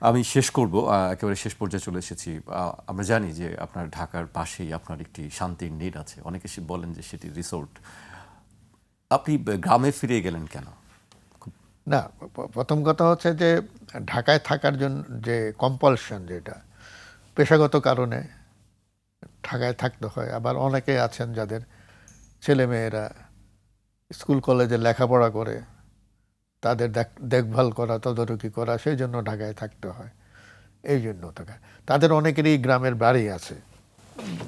আমি শেষ করব, একেবারে শেষ পর্যায়ে চলে এসেছি। আমরা জানি যে আপনার ঢাকার পাশেই আপনার একটি শান্তির নীড় আছে, অনেকে বলেন যে সেটি রিসোর্ট। আপনি গ্রামে ফিরে গেলেন কেন? না, প্রথম কথা হচ্ছে যে ঢাকায় থাকার জন্য যে কম্পালশন, যেটা পেশাগত কারণে ঢাকায় থাকতে হয়। আবার অনেকে আছেন যাদের ছেলেমেয়েরা স্কুল কলেজে লেখাপড়া করে, তাদের দেখভাল করা, তদারকি করা, সেই জন্য ঢাকায় থাকতে হয়। এই জন্য থাকা, তাদের অনেকেরই গ্রামের বাড়ি আছে,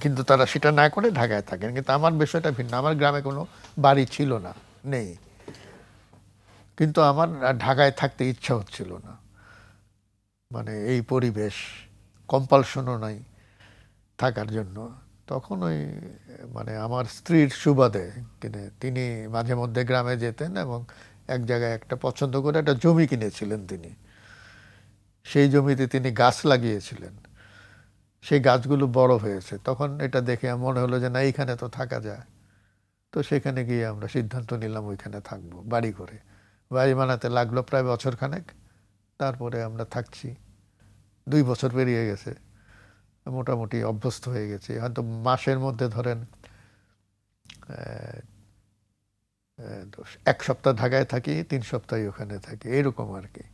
কিন্তু তারা সেটা না করে ঢাকায় থাকেন। কিন্তু আমার বিষয়টা ভিন্ন। আমার গ্রামে কোনো বাড়ি ছিল না, নেই, কিন্তু আমার ঢাকায় থাকতে ইচ্ছা হচ্ছিল না। মানে এই পরিবেশ, কম্পালশনও নাই থাকার জন্য। তখন ওই মানে আমার স্ত্রীর সুবাদে তিনি মাঝে মধ্যে গ্রামে যেতেন এবং এক জায়গায় একটা পছন্দ করে একটা জমি কিনেছিলেন তিনি। সেই জমিতে তিনি গাছ লাগিয়েছিলেন, সেই গাছগুলো বড় হয়েছে। তখন এটা দেখে মনে হলো যে না, এইখানে তো থাকা যায়। তো সেখানে গিয়ে আমরা সিদ্ধান্ত নিলাম ওইখানে থাকবো, বাড়ি করে। বাড়ি বানাতে লাগলো প্রায় বছরখানেক। তারপরে আমরা থাকছি, 2 বছর পেরিয়ে গেছে, মোটামুটি অভ্যস্ত হয়ে গেছি। হয়তো মাসের মধ্যে ধরেন 1 সপ্তাহ ঢাকায় থাকি, 3 সপ্তাহ ওখানে থাকি, এরকম আর কি।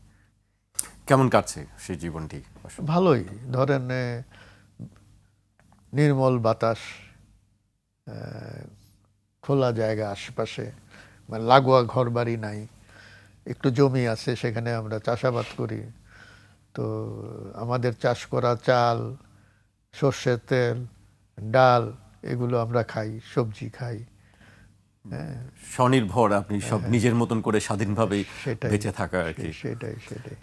কেমন কাটছে সেই জীবনটি? ভালোই। ধরেন নির্মল বাতাস, খোলা জায়গা আশেপাশে, মানে লাগোয়া ঘর বাড়ি নাই। একটু জমি আছে, সেখানে আমরা চাষাবাদ করি। তো আমাদের চাষ করা চাল, সর্ষের তেল, ডাল, এগুলো আমরা খাই, সবজি খাই। হ্যাঁ, স্বনির্ভর, আপনি সব নিজের মতন করে স্বাধীনভাবেই সেটাই বেঁচে থাকা আর কি। সেটাই সেটাই।